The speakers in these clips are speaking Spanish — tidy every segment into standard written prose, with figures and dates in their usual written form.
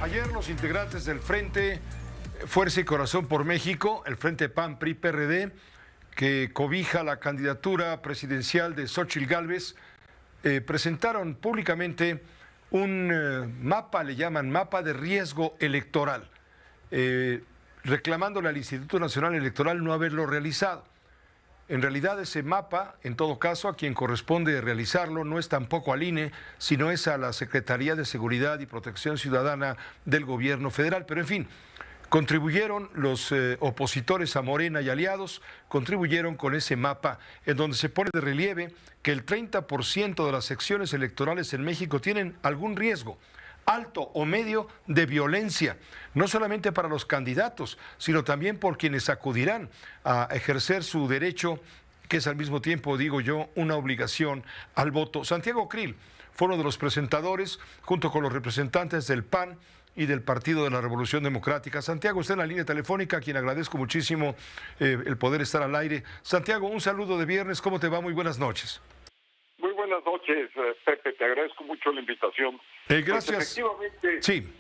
Ayer los integrantes del Frente Fuerza y Corazón por México, el Frente PAN, PRI, PRD, que cobija la candidatura presidencial de Xóchitl Gálvez, presentaron públicamente un mapa, le llaman mapa de riesgo electoral, reclamándole al Instituto Nacional Electoral no haberlo realizado. En realidad ese mapa, en todo caso, a quien corresponde realizarlo no es tampoco al INE, sino es a la Secretaría de Seguridad y Protección Ciudadana del Gobierno Federal. Pero en fin, contribuyeron los opositores a Morena y aliados, contribuyeron con ese mapa en donde se pone de relieve que el 30% de las secciones electorales en México tienen algún riesgo alto o medio de violencia, no solamente para los candidatos, sino también por quienes acudirán a ejercer su derecho, que es al mismo tiempo, digo yo, una obligación al voto. Santiago Krill fue uno de los presentadores, junto con los representantes del PAN y del Partido de la Revolución Democrática. Santiago está en la línea telefónica, a quien agradezco muchísimo el poder estar al aire. Santiago, un saludo de viernes, ¿cómo te va? Muy buenas noches. Muy buenas noches, Pepe, te agradezco mucho la invitación. Gracias. Pues efectivamente, sí.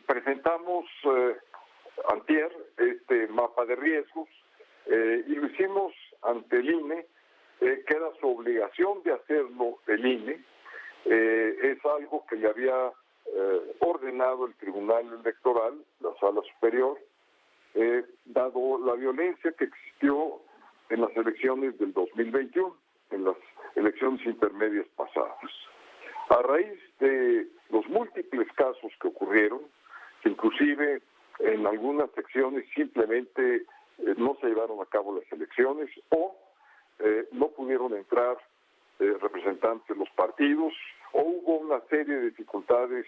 Presentamos antier este mapa de riesgos y lo hicimos ante el INE, que era su obligación de hacerlo el INE. Es algo que le había ordenado el Tribunal Electoral, la Sala Superior, dado la violencia que existió en las elecciones del 2021, en las elecciones intermedias pasadas. A raíz de los múltiples casos que ocurrieron, que inclusive en algunas secciones simplemente no se llevaron a cabo las elecciones o no pudieron entrar representantes de los partidos, o hubo una serie de dificultades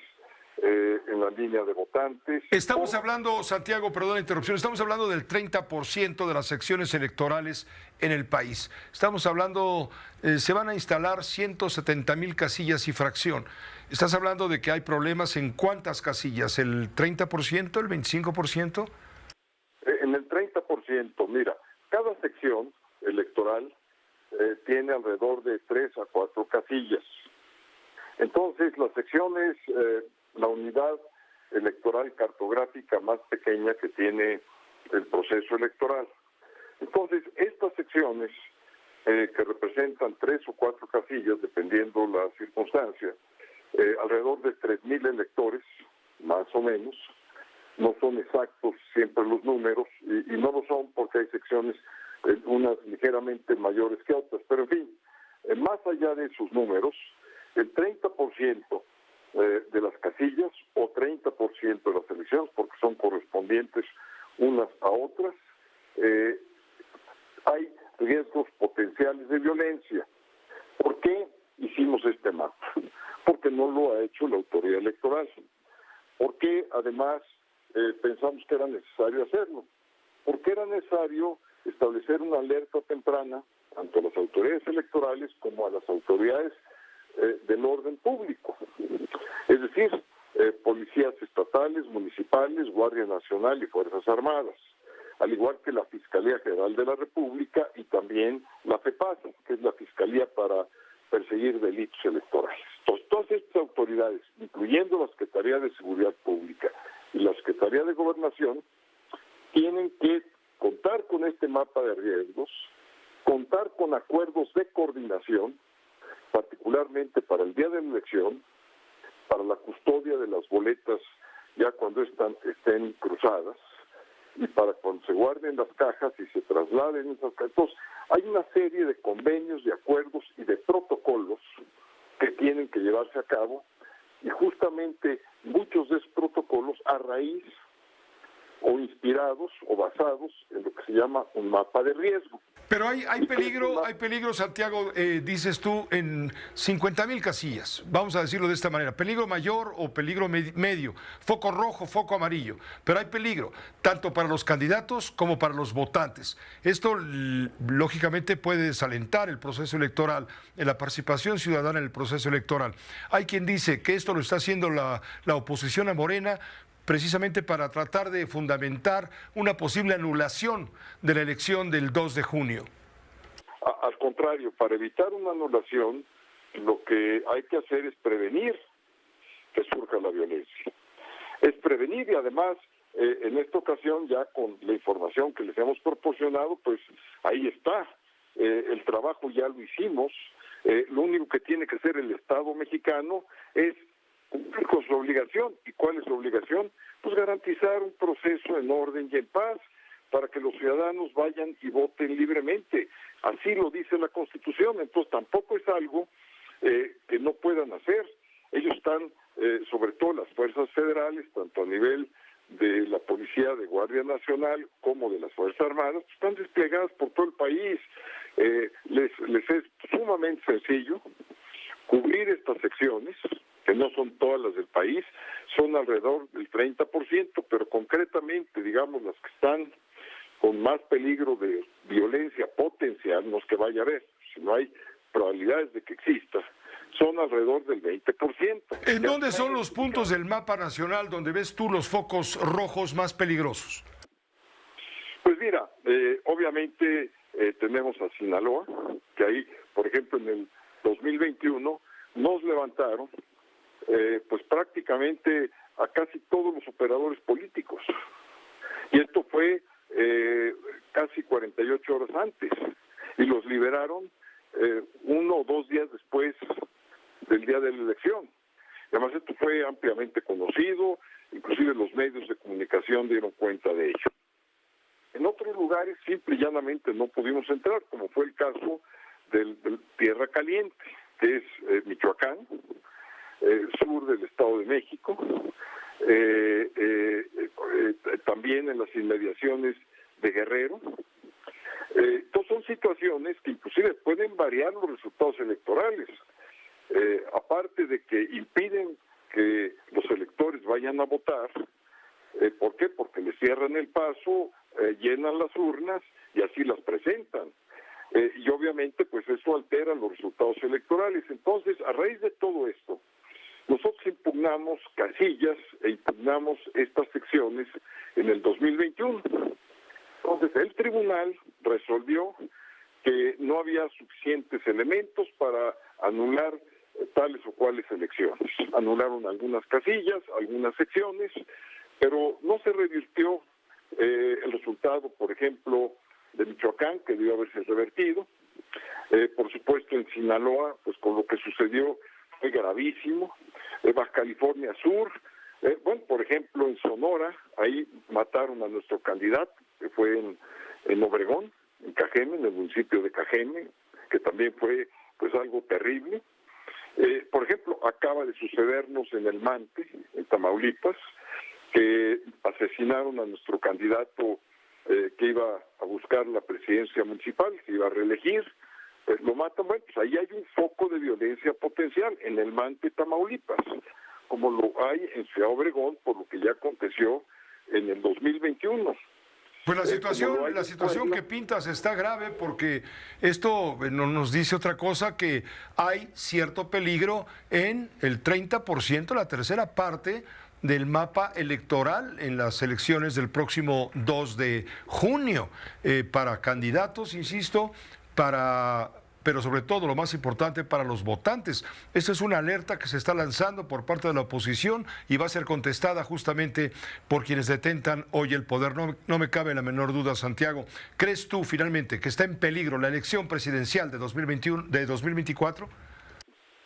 en la línea de votantes. Estamos hablando, Santiago, perdón la interrupción, estamos hablando del 30% de las secciones electorales en el país. Estamos hablando, se van a instalar 170,000 casillas y fracción. ¿Estás hablando de que hay problemas en cuántas casillas? ¿El 30%, el 25%? En el 30%, mira, cada sección electoral tiene alrededor de 3 a 4 casillas. Entonces, las secciones, la unidad electoral cartográfica más pequeña que tiene el proceso electoral. Entonces, estas secciones, que representan 3 o 4 casillas, dependiendo la circunstancia, alrededor de 3,000 electores, más o menos, no son exactos siempre los números, y no lo son porque hay secciones, unas ligeramente mayores que otras, pero en fin, más allá de sus números, el 30% de las casillas o 30% de las elecciones, porque son correspondientes unas a otras, hay riesgos potenciales de violencia. ¿Por qué hicimos este mapa? Porque no lo ha hecho la autoridad electoral. Porque además pensamos que era necesario hacerlo. Porque era necesario establecer una alerta temprana tanto a las autoridades electorales como a las autoridades del orden público, es decir, policías estatales, municipales, Guardia Nacional y Fuerzas Armadas, al igual que la Fiscalía General de la República y también la FEPASA, que es la Fiscalía para perseguir delitos electorales. Entonces, todas estas autoridades, incluyendo la Secretaría de Seguridad Pública y la Secretaría de Gobernación, tienen que contar con este mapa de riesgos, contar con acuerdos de coordinación, particularmente para el día de la elección, para la custodia de las boletas ya cuando estén cruzadas, y para cuando se guarden las cajas y se trasladen esas cajas. Entonces, hay una serie de convenios, de acuerdos y de protocolos que tienen que llevarse a cabo, y justamente muchos de esos protocolos a raíz o inspirados o basados en lo que se llama un mapa de riesgo. Pero hay peligro, Santiago, dices tú, en 50,000 casillas, vamos a decirlo de esta manera, peligro mayor o peligro medio, foco rojo, foco amarillo, pero hay peligro, tanto para los candidatos como para los votantes. Esto, lógicamente, puede desalentar el proceso electoral, la participación ciudadana en el proceso electoral. Hay quien dice que esto lo está haciendo la oposición a Morena, precisamente para tratar de fundamentar una posible anulación de la elección del 2 de junio. Al contrario, para evitar una anulación, lo que hay que hacer es prevenir que surja la violencia. Es prevenir y además, en esta ocasión, ya con la información que les hemos proporcionado, pues ahí está. El trabajo ya lo hicimos. Lo único que tiene que hacer el Estado mexicano es cumplir con su obligación. ¿Y cuál es su obligación? Pues garantizar un proceso en orden y en paz para que los ciudadanos vayan y voten libremente. Así lo dice la Constitución. Entonces tampoco es algo que no puedan hacer. Ellos están, sobre todo las fuerzas federales, tanto a nivel de la Policía, de Guardia Nacional, como de las Fuerzas Armadas, están desplegadas por todo el país. Les es sumamente sencillo cubrir estas secciones, que no son todas las del país, son alrededor del 30%, pero concretamente, digamos, las que están con más peligro de violencia potencial, no es que vaya a haber, si no hay probabilidades de que exista, son alrededor del 20%. ¿En dónde son los puntos del mapa nacional donde ves tú los focos rojos más peligrosos? Pues mira, obviamente tenemos a Sinaloa, que ahí, por ejemplo, en el 2021 nos levantaron pues prácticamente a casi todos los operadores políticos. Y esto fue casi 48 horas antes. Y los liberaron 1 o 2 días después del día de la elección. Y además esto fue ampliamente conocido, inclusive los medios de comunicación dieron cuenta de ello. En otros lugares simple y llanamente no pudimos entrar, como fue el caso del Tierra Caliente, que es Michoacán, sur del Estado de México, también en las inmediaciones de Guerrero. Entonces son situaciones que inclusive pueden variar los resultados electorales, aparte de que impiden que los electores vayan a votar. ¿Por qué? Porque les cierran el paso, llenan las urnas y así las presentan. Y obviamente pues eso altera los resultados electorales. Entonces, a raíz de todo esto, nosotros impugnamos casillas e impugnamos estas secciones en el 2021. Entonces, el tribunal resolvió que no había suficientes elementos para anular tales o cuales elecciones. Anularon algunas casillas, algunas secciones, pero no se revirtió el resultado, por ejemplo, de Michoacán, que debió haberse revertido. Por supuesto, en Sinaloa, pues con lo que sucedió fue gravísimo. Baja California Sur, bueno, por ejemplo, en Sonora, ahí mataron a nuestro candidato, que fue en Obregón, en Cajeme, en el municipio de Cajeme, que también fue pues algo terrible. Por ejemplo, acaba de sucedernos en El Mante, en Tamaulipas, que asesinaron a nuestro candidato que iba a buscar la presidencia municipal, que iba a reelegir, lo matan. Bueno, pues ahí hay un foco de violencia potencial en El Mante, Tamaulipas, como lo hay en Ciudad Obregón, por lo que ya aconteció en el 2021. Pues la situación que pintas está grave porque esto nos dice otra cosa, que hay cierto peligro en el 30%, la tercera parte del mapa electoral en las elecciones del próximo 2 de junio, para candidatos, insisto, pero sobre todo, lo más importante, para los votantes. Esta es una alerta que se está lanzando por parte de la oposición y va a ser contestada justamente por quienes detentan hoy el poder. No me cabe la menor duda, Santiago. ¿Crees tú finalmente que está en peligro la elección presidencial de 2024?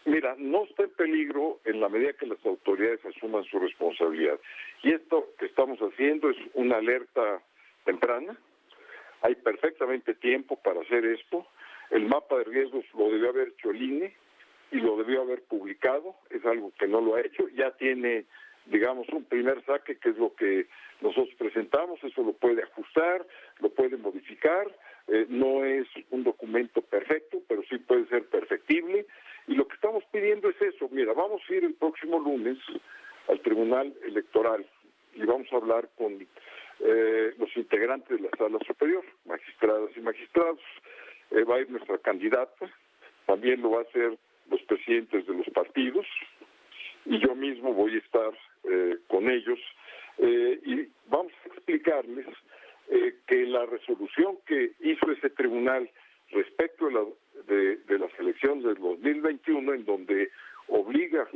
Mira, no está en peligro en la medida que las autoridades asuman su responsabilidad. Y esto que estamos haciendo es una alerta temprana. Hay perfectamente tiempo para hacer esto. El mapa de riesgos lo debió haber hecho el INE y lo debió haber publicado. Es algo que no lo ha hecho. Ya tiene, digamos, un primer saque, que es lo que nosotros presentamos. Eso lo puede ajustar, lo puede modificar. No es un documento perfecto, pero sí puede ser perfectible. Y lo que estamos pidiendo es eso. Mira, vamos a ir el próximo lunes al Tribunal Electoral y vamos a hablar con los integrantes de la Sala Superior, magistradas y magistrados. Va a ir nuestra candidata, también lo va a hacer los presidentes de los partidos, y yo mismo voy a estar con ellos, y vamos a explicarles que la resolución que hizo ese tribunal respecto de las elecciones del 2021, en donde obliga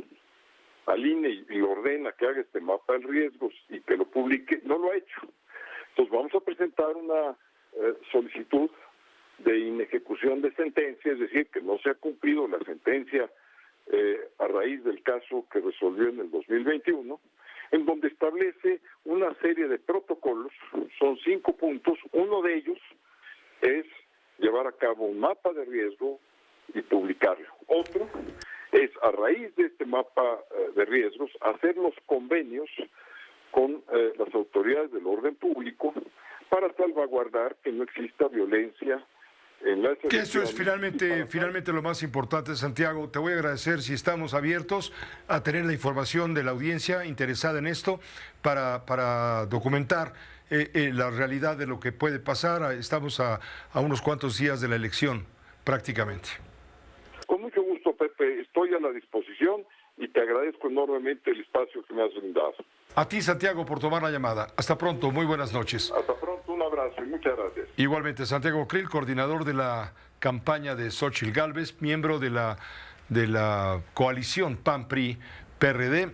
al INE y ordena que haga este mapa de riesgos y que lo publique, no lo ha hecho. Entonces vamos a presentar una solicitud de inejecución de sentencia, es decir, que no se ha cumplido la sentencia a raíz del caso que resolvió en el 2021, en donde establece una serie de protocolos, son 5 puntos, uno de ellos es llevar a cabo un mapa de riesgo y publicarlo. Otro es, a raíz de este mapa de riesgos, hacer los convenios con las autoridades del orden público para salvaguardar que no exista violencia en las que eso es elecciones. finalmente lo más importante, Santiago. Te voy a agradecer si estamos abiertos a tener la información de la audiencia interesada en esto para documentar la realidad de lo que puede pasar. Estamos a unos cuantos días de la elección, prácticamente. Con mucho gusto, Pepe, estoy a la disposición y te agradezco enormemente el espacio que me has brindado. A ti, Santiago, por tomar la llamada. Hasta pronto, muy buenas noches. Hasta pronto, un abrazo y muchas gracias. Igualmente, Santiago Krill, coordinador de la campaña de Xóchitl Gálvez, miembro de la coalición PAN-PRI-PRD.